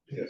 Yes.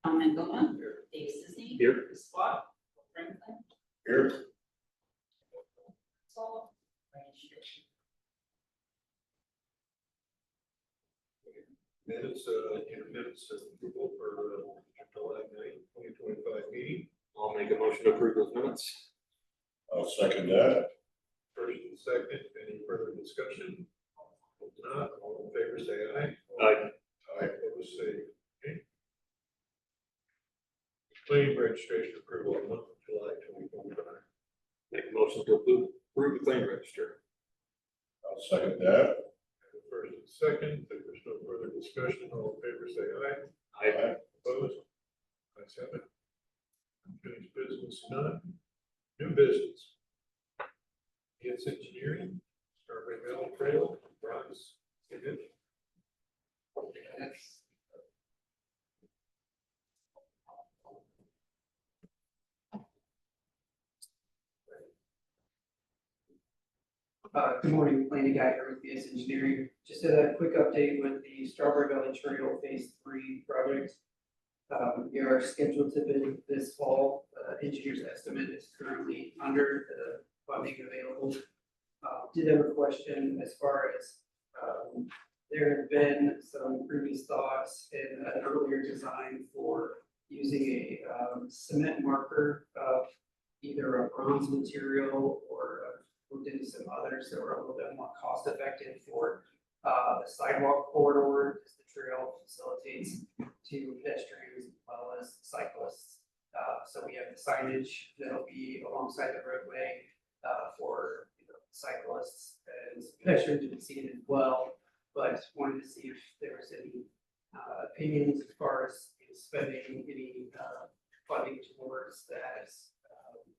Tom Engelmann. Dave Sisney. Here. Swat. Franklin. Here. Saul. Minutes, minutes of approval for July 9th, 2025 meeting. I'll make a motion to approve those minutes. I'll second that. First and second, any further discussion? If not, all in favor say aye. Aye. Aye, opposed say okay. Claim registration approval of month of July 2025. Make a motion to approve the claim register. I'll second that. First and second, if there's no further discussion, all in favor say aye. Aye. Opposed? Ayes have it. Unfinished business, none. New business. It's engineering, Strawberry Valley Trail, Bronze. Good morning, planning guy here with VS Engineering. Just a quick update with the Strawberry Valley Trail Phase 3 project. We are scheduled to bid this fall. Engineer's estimate is currently under the funding available. Did have a question as far as there have been some previous thoughts in an earlier design for using a cement marker of either a bronze material or looked into some others that were a little bit more cost effective for the sidewalk corridor, as the trail facilitates to pedestrians as well as cyclists. So we have the signage that'll be alongside the roadway for cyclists and pedestrians you can see it as well. But wanted to see if there was any opinions as far as spending any funding towards that.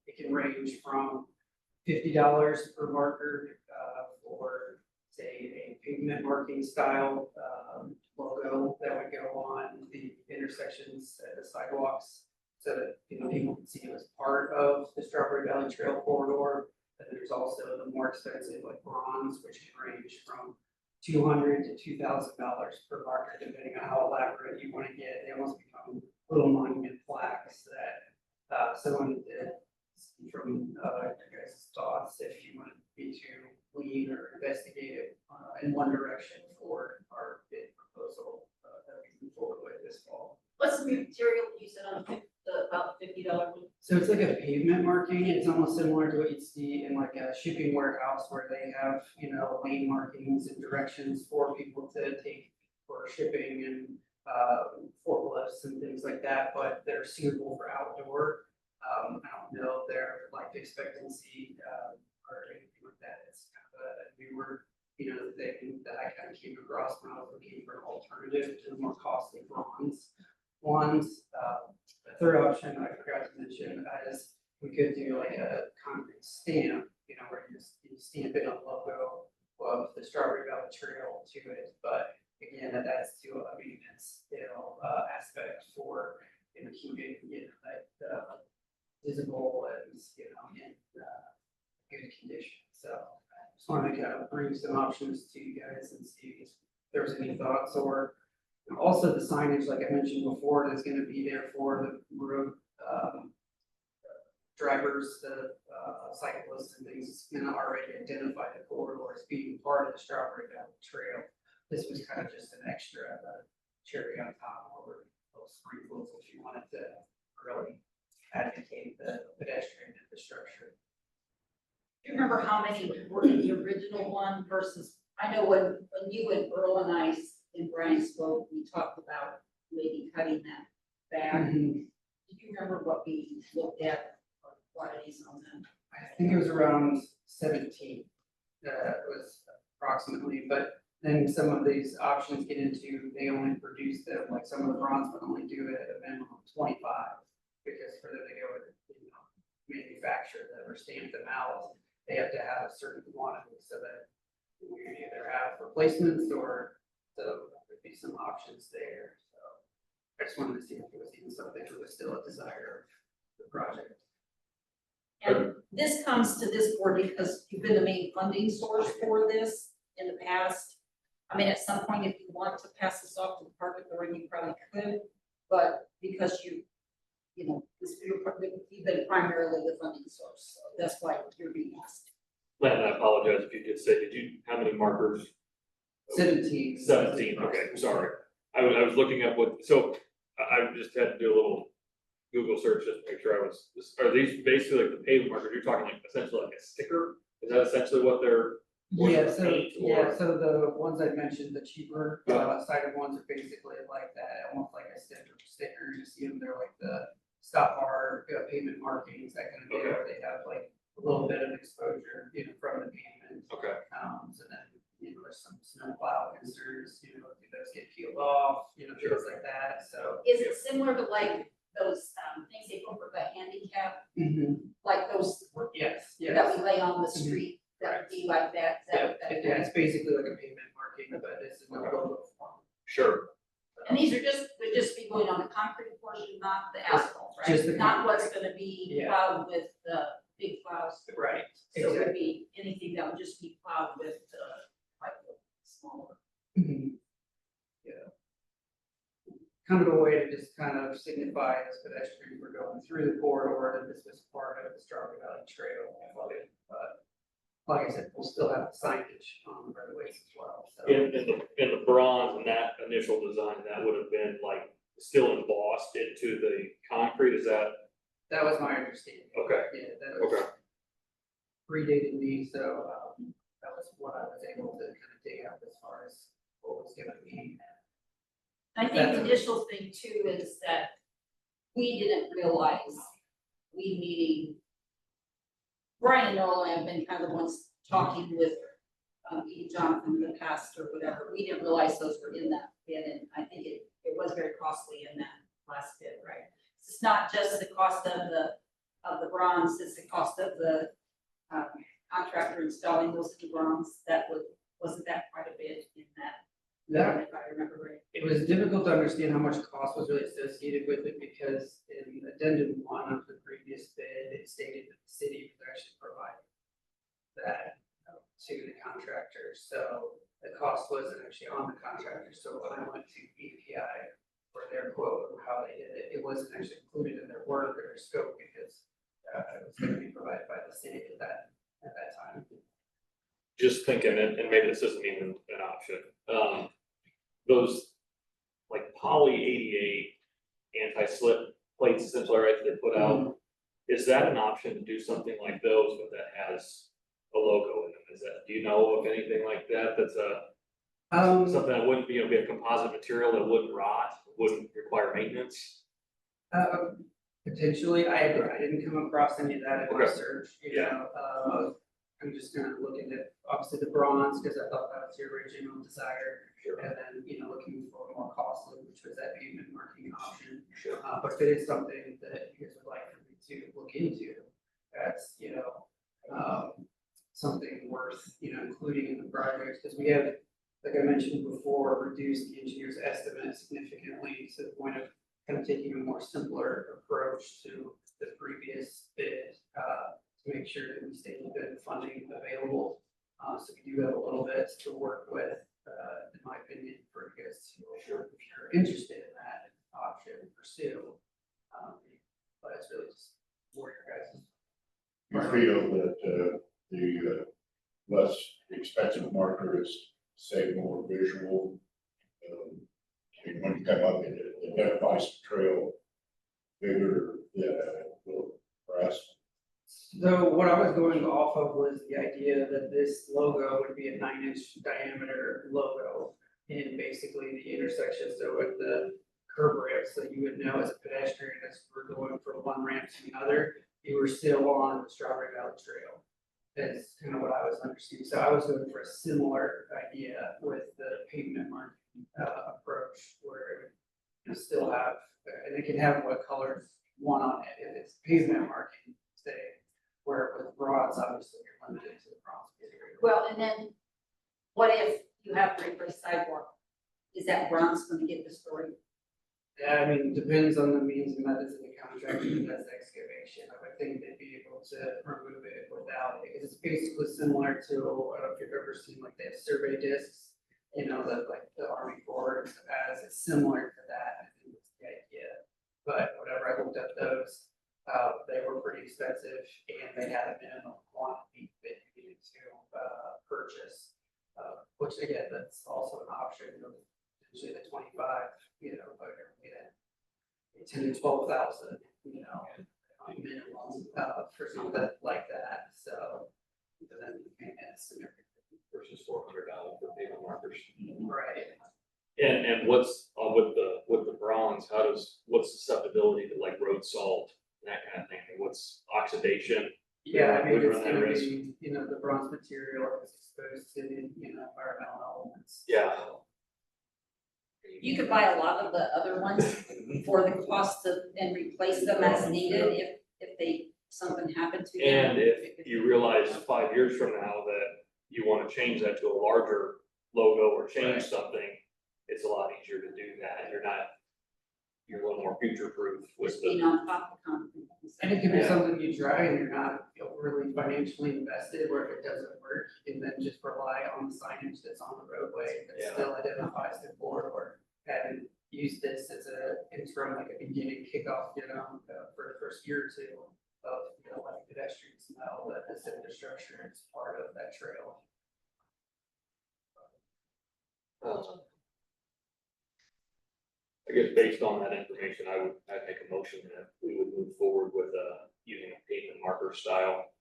It can range from $50 per marker for, say, a pavement marking style logo that would go on the intersections at the sidewalks, so that people can see it as part of the Strawberry Valley Trail corridor. And there's also the more expensive, like bronze, which can range from $200 to $2,000 per marker, depending on how elaborate you want to get. They almost become little monument plaques that someone did. From your guys' thoughts, if you want me to lean or investigate it in one direction for our bid proposal that we move forward with this fall. What's the material you said on about $50 one? So it's like a pavement marking. It's almost similar to what you'd see in like a shipping warehouse where they have, lane markings and directions for people to take for shipping and forklifts and things like that, but they're suitable for outdoor. I don't know their life expectancy or anything like that. It's kind of a newer, thing that I kind of came across when I was looking for an alternative to the more costly bronze ones. The third option I forgot to mention is we could do like a concrete stamp, where you stamp in a logo of the Strawberry Valley Trail to it. But again, that's to a maintenance, aspect for keeping that visible and in good condition. So I just wanted to kind of bring some options to you guys and see if there's any thoughts, or also the signage, like I mentioned before, that's going to be there for the road drivers, the cyclists and things. It's going to already identify the corridor as being part of the Strawberry Valley Trail. This was kind of just an extra cherry on top, or those sprinkles if you wanted to really advocate the pedestrian infrastructure. Do you remember how many were in the original one versus, I know when you and Earl and I and Brian spoke, we talked about maybe cutting that back. Mm-hmm. Do you remember what we looked at or quantities on that? I think it was around 17. was approximately, but then some of these options get into, they only produce them, like some of the bronze would only do it at a minimum of 25. Because for them to go and, manufacture them or stamp them out, they have to have a certain quantity so that we either have replacements or so there'd be some options there, so. I just wanted to see if it was even something that was still a desire of the project. And this comes to this board because you've been the main funding source for this in the past. I mean, at some point, if you want to pass this off to the park authority, you probably could, but because you've been primarily the funding source, so that's why you're being asked. Len, I apologize if you did say, how many markers? 17. 17, okay, sorry. I was looking up I just had to do a little Google search just to make sure are these basically like the pavement markers? You're talking like essentially like a sticker? Is that essentially what they're? Yeah, paint or- so the ones I mentioned, the cheaper Yeah. sided ones are basically like that, almost like a sticker, you see them, they're like the stop bar, pavement markings, that kind of thing, Okay. where they have like a little bit of exposure, from the pavement. Okay, So then, there's some snow plow inserts, do those get peeled off, things like that, so. Is it similar to like those things they put for the handicap, like those Yes, that yes. we lay on the street, that would be like that? Is that what that Yeah, it's basically like a pavement marking, but it's in a logo form. sure. And these would just be going on the concrete portion, not the asphalt, right? Just the Not concrete. what's gonna be Yeah. plowed with the big plows. Right. So it would be anything that would just be plowed with like the smaller. Mhm. Yeah. Kind of a way to just kind of signify as pedestrians were going through the corridor that this was part of the Strawberry Valley Trail. But like I said, we'll still have signage on the roadways as well, so. In the bronze and that initial design, that would have been like still embossed into the concrete, is that? That was my understanding. Okay, Yeah, that was okay, predated me, so, that was what I was able to kind of dig out as far as what was gonna be. I think the initial thing too is that we didn't realize, we meaning Brian and Nolan have been kind of the ones talking with Pete Jonathan in the past or whatever. We didn't realize those were in that bid, and I think it was very costly in that last bid, right? It's not just the cost of the bronze, it's the cost of the contractor installing those two bronze. Wasn't that quite a bit in that? That If I remember right. It was difficult to understand how much cost was really associated with it because in addendum 1 of the previous bid, it stated that the city would actually provide that to the contractor. So the cost wasn't actually on the contractor. So when I went to BPI for their quote of how they did it, it wasn't actually included in their work or their scope because it was going to be provided by the city at that time. just thinking, and maybe this isn't even an option, those like poly 88 anti-slip plates essentially, right, that they put out, is that an option to do something like those, but that has a logo in them? Is that, do you know of anything like that, that's something that wouldn't be, be a composite material that wouldn't rot, wouldn't require maintenance? Potentially, I didn't come across any of that in my Okay. search, Yeah. I'm just kind of looking at obviously the bronze, because I thought that was the original desire. Sure. And then, looking for more costly, which was that pavement marking option. Sure. But if it is something that you guys would like for me to look into, that's, something worth, including in the project, because we have, like I mentioned before, reduced the engineer's estimate significantly to the point of kind of taking a more simpler approach to the previous bid, to make sure that we stay within funding available. So we do have a little bit to work with, in my opinion, for you guys to, if you're interested in that option, pursue. But it's really just for your guys'. You feel that, the less expensive marker is, say, more visual. And when you come up, it identifies the trail bigger, little grass. So what I was going off of was the idea that this logo would be a 9-inch diameter logo in basically the intersection, so at the curb ramp, so you would know as a pedestrian, as we're going from one ramp to another, you were still on the Strawberry Valley Trail. is kind of what I was understanding. So I was going for a similar idea with the pavement marking approach where you still have, and it can have what color one on it, if it's pavement marking, say, where with bronze, obviously you're limited to the bronze material. Well, and then what if you have to replace sidewalk? Is that bronze gonna get destroyed? Yeah, I mean, depends on the means and methods of the contractor who does the excavation. I would think they'd be able to remove it without it, because it's basically similar to, I don't know if you've ever seen like they have survey discs, you know, that like the Army Corps has, it's similar to that, I think it's the idea. But whatever, I looked up those, they were pretty expensive and they had a minimum quantity that you needed to, purchase. Which again, that's also an option, you know, potentially the 25, you know, but you're looking at 10 to 12,000, you know, minimum, for something like that, so. Then maintenance and everything. Versus $400 for pavement markers. Right. And what's, with the bronze, what's susceptibility to like road salt, and that kind of thing, and what's oxidation? Yeah, I mean, Would run it's that gonna risk. be, you know, the bronze material is exposed to, you know, environmental elements. Yeah. You could buy a lot of the other ones for the cost of, and replace them as needed if something happened to them. And if you realize 5 years from now that you wanna change that to a larger logo or change Right. something, it's a lot easier to do that, you're a little more future-proof with Just the. being on top of concrete. And it can be Yeah. something you try and you're not really financially invested, where if it doesn't work, you can then just rely on the signage that's on the roadway that Yeah. still identifies the corridor. And use this as a interim, like a beginning kickoff, you know, for the first year or two of, you know, like pedestrians know that this infrastructure is part of that trail. I guess based on that information, I'd make a motion that we would move forward with, using a pavement marker style,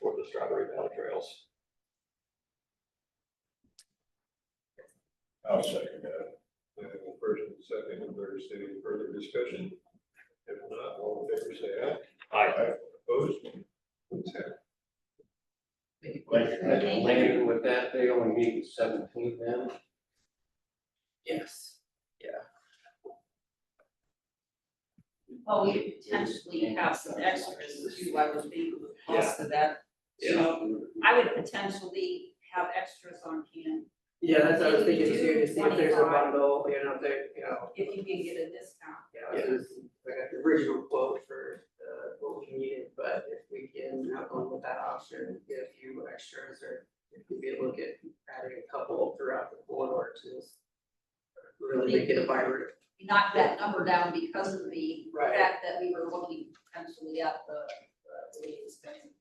for the Strawberry Valley trails. I'll second that. First and second, if there's any further discussion, if not, all in favor say aye. Aye. Opposed? It's had. Thank you. Thank you. Thank you. With that, they only meet the 17th then? Yes. Well, we potentially have some extras too, I would think, with the cost of that. So I would potentially have extras on hand Yeah, that's what I was thinking too, to see if there's a 25. bundle, you know, if they, you know, if you can get a discount. it was like the original quote for what we needed, but if we can not go with that option, get a few extras, or if we be able to get adding a couple throughout the corridor to just really make it a vibrant. Knock that number down because of the Right. fact that we were looking potentially at the expense.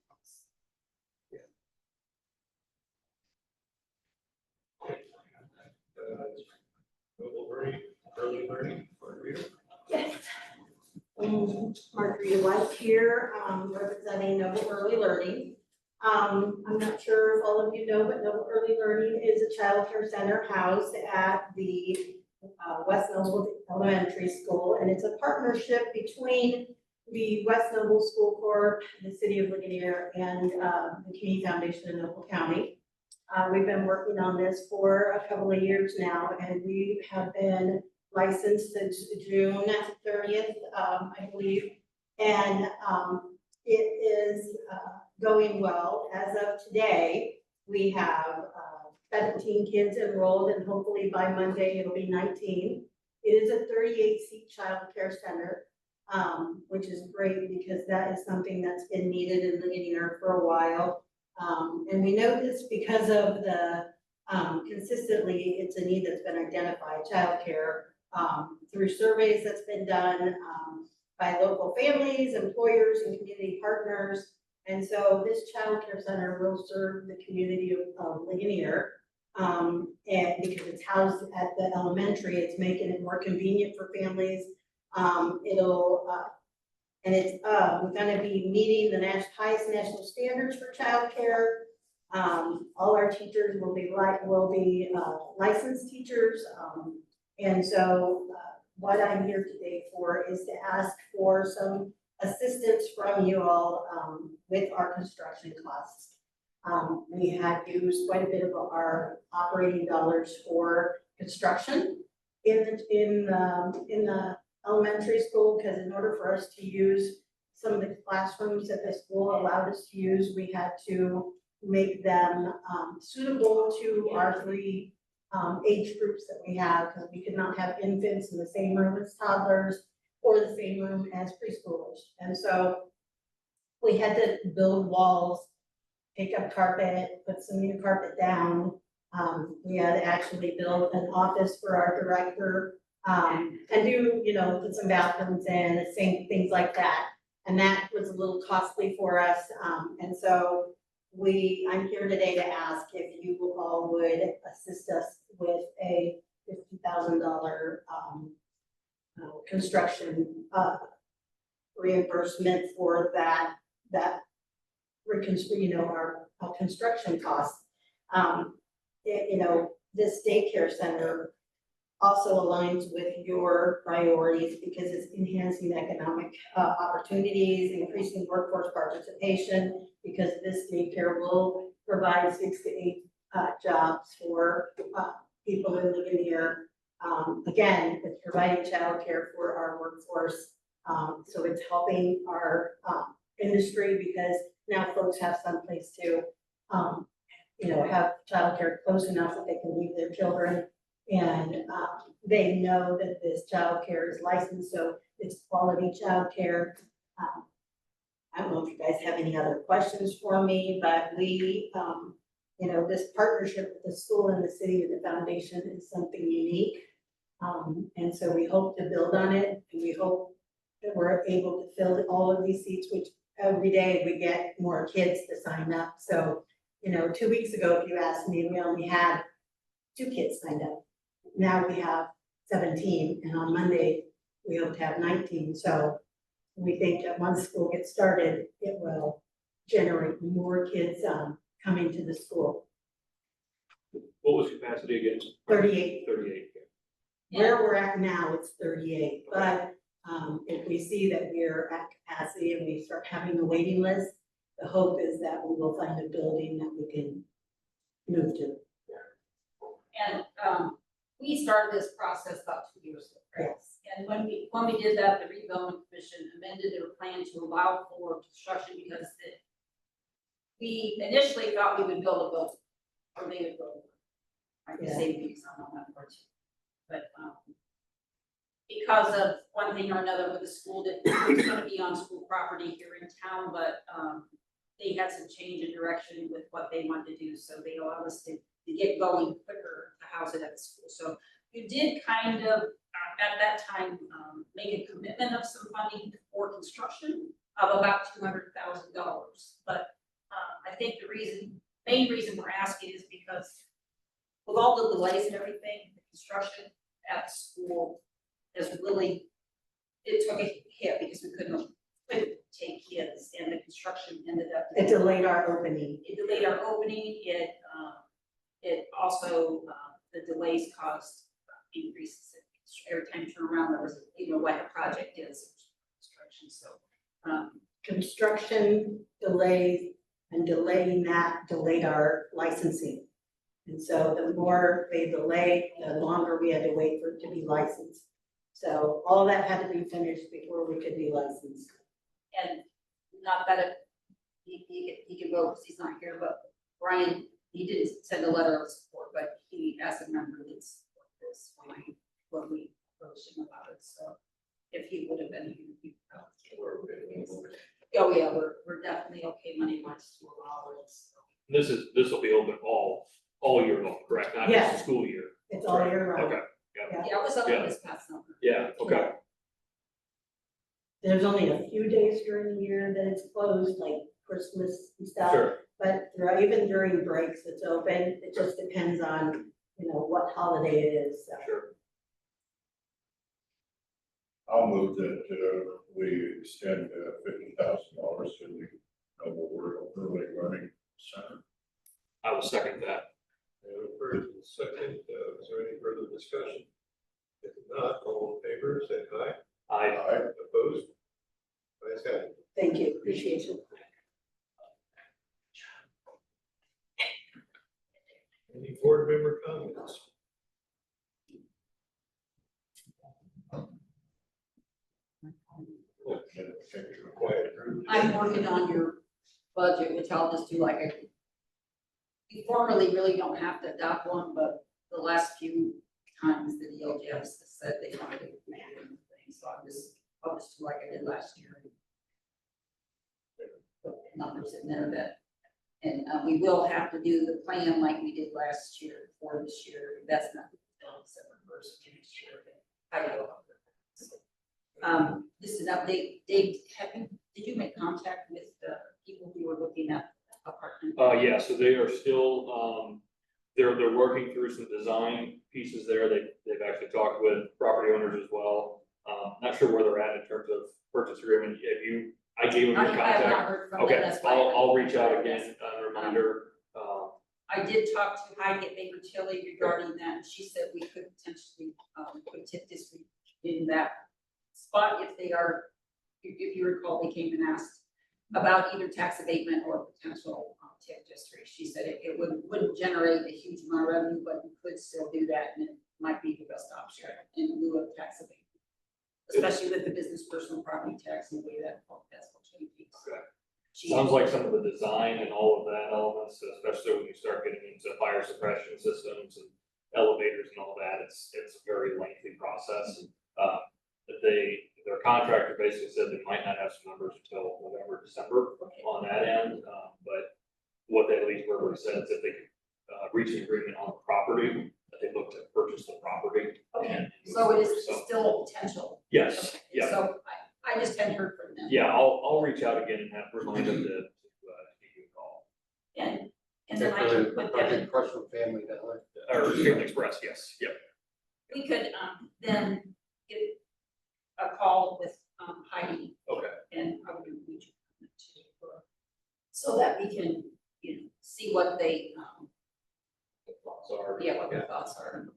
Mobile learning, early learning, Margarita. Yes. Margarita White here, representing Noble Early Learning. I'm not sure if all of you know, but Noble Early Learning is a child care center housed at the West Noble Elementary School, and it's a partnership between the West Noble School Corp, the City of Ligonier, and the Community Foundation in Noble County. We've been working on this for a couple of years now, and we have been licensed since June 30th, I believe. And it is going well. As of today, we have 17 kids enrolled, and hopefully by Monday it'll be 19. It is a 38-seat child care center, which is great because that is something that's been needed in Ligonier for a while. And we know this because of the consistently, it's a need that's been identified, childcare, through surveys that's been done by local families, employers, and community partners. And so this child care center will serve the community of Ligonier. And because it's housed at the elementary, it's making it more convenient for families. And it's we're gonna be meeting the highest national standards for childcare. All our teachers will be licensed teachers. And so what I'm here today for is to ask for some assistance from you all, with our construction costs. We had used quite a bit of our operating dollars for construction in the elementary school, because in order for us to use some of the classrooms that the school allowed us to use, we had to make them suitable to our three age groups that we have, because we could not have infants in the same room as toddlers or the same room as preschoolers. And so we had to build walls, pick up carpet, put some new carpet down. We had to actually build an office for our director, and do, put some bathrooms in, the same things like that. And that was a little costly for us. And so I'm here today to ask if you all would assist us with a $50,000 construction reimbursement for that our construction costs. This daycare center also aligns with your priorities because it's enhancing economic opportunities, increasing workforce participation, because this daycare will provide 6 to 8 jobs for people who live in here. Again, it's providing childcare for our workforce. So it's helping our industry, because now folks have someplace to, have childcare close enough that they can leave their children. And they know that this childcare is licensed, so it's quality childcare. I don't know if you guys have any other questions for me, but we, this partnership with the school and the city and the foundation is something unique. And so we hope to build on it, and we hope that we're able to fill all of these seats, which every day we get more kids to sign up. So, 2 weeks ago, if you asked me, we only had 2 kids signed up. Now we have 17, and on Monday, we hope to have 19. So we think that once school gets started, it will generate more kids coming to the school. What was capacity again? 38. 38. Where we're at now, it's 38, but if we see that we're at capacity and we start having a waiting list, the hope is that we will find a building that we can move to. And we started this process about 2 years ago. Yes. And when we did that, the Redevelopment Commission amended their plan to allow for construction, because we initially thought we would build a building, or they would build. I can say things on that part too. But because of one thing or another with the school, that it was gonna be on school property here in town, but they had some change in direction with what they wanted to do, so they allowed us to get going quicker to house it at the school. So you did kind of, at that time, make a commitment of some funding for construction of about $200,000. But I think the main reason we're asking is because with all the delays and everything, the construction at the school is really, it took a hit because we couldn't take kids, and the construction ended up. It delayed our opening. It delayed our opening, it also, the delays caused increases every time you turn around, there was, what a project is, construction, so. Construction delays, and delaying that delayed our licensing. And so the more they delayed, the longer we had to wait for it to be licensed. So all that had to be finished before we could be licensed. And not that he could vote because he's not here, but Brian, he didn't send a letter of support, but he asked a member to support this when we approached him about it, so if he would have been, he oh yeah, we're definitely okay money wise to allow it, so. This will be open all year long, correct? Not just Yeah. the school year. It's all year round. Okay, Yeah, it was up Yeah. this past summer. yeah, okay. There's only a few days during the year that it's closed, like Christmas and stuff. Sure. But even during breaks, it's open. It just depends on, what holiday it is. So. Sure. I'll move that we extend $50,000 to the Noble World Early Learning Center. I will second that. First and second, is there any further discussion? If not, all in favor, say aye. I Aye. Opposed? Nice having you. Thank you, appreciate it. Any board member comments? Oh, quiet. I'm working on your budget, which I'll just do like I. We formally really don't have to adopt one, but the last few times the ELJS said they wanted to. So I'll just do like I did last year. Put numbers in there that, and we will have to do the plan like we did last year for this year. That's not until December 1st next year. I go. Just an update, Dave, did you make contact with the people who were looking at apartment? Yeah, so they are still, they're working through some design pieces there. They've actually talked with property owners as well. Not sure where they're at in terms of purchase agreement. I gave them I your have not contact. heard from them. Okay, That's why I'll reach out again, a reminder. I did talk to Heidi at Baker Tilly regarding that, and she said we could potentially, put TIF district in that spot if they are, if you recall, they came and asked about either tax abatement or potential TIF district. She said it wouldn't generate a huge amount of revenue, but you could still do that, and it might be the best option in lieu of tax abatement. Especially with the business personal property tax and the way that's changing. Okay. She- Sounds like some of the design and all of that elements, especially when you start getting into fire suppression systems and elevators and all that, it's a very lengthy process. Their contractor basically said they might not have some numbers until November, December on that end. But what they at least verbally said is that they could reach an agreement on the property, that they look to purchase the property. Okay, so it is still potential. Yes, Okay, yeah, So I just hadn't heard from them. yeah, I'll reach out again and remind them to give you a call. And then I For can the put them, Project Crestwood family that way. Or Field Express, yes, yep. we could, then get a call with, Heidi. Okay. And I would reach out to her, so that we can, see what they, Thoughts are. what their thoughts are.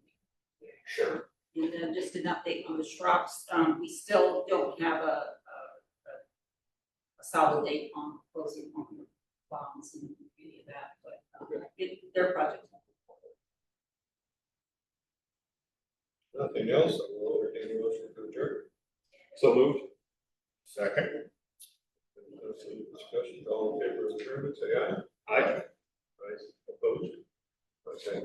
Sure. And then just an update on the Schrops, we still don't have a solid date on closing on the bonds and any of that, but their project. Nothing else, I will entertain a motion to adjourn. So moved. Second. No further discussion, all in favor of adjournment, say aye. Aye. Aye, opposed? Okay.